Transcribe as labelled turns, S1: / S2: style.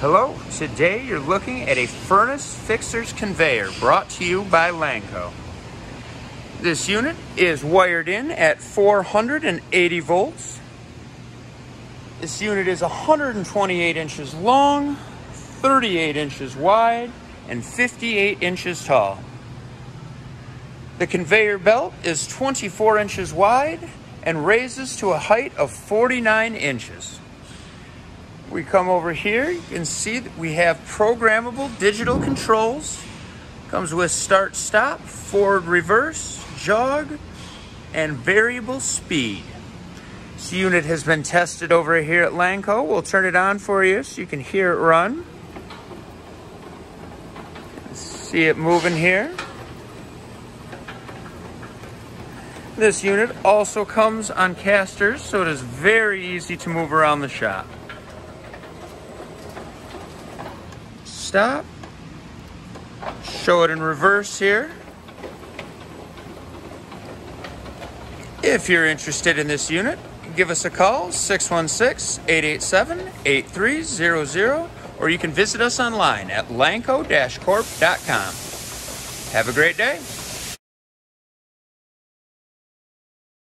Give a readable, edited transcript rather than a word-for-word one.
S1: Hello, today you're looking at a furnace fixer's conveyor brought to you by Lanco. This unit is wired in at 480 volts. This unit is 128 inches long, 38 inches wide, and 58 inches tall. The conveyor belt is 24 inches wide and raises to a height of 49 inches. We come over here, you can see that we have programmable digital controls. Comes with start, stop, forward, reverse, jog, and variable speed. This unit has been tested over here at Lanco. We'll turn it on for you so you can hear it run. See it moving here. This unit also comes on casters, so it is very easy to move around the shop. Stop. Show it in reverse here. If you're interested in this unit, give us a call, 616-887-8300, or you can visit us online at lanco-corp.com. Have a great day.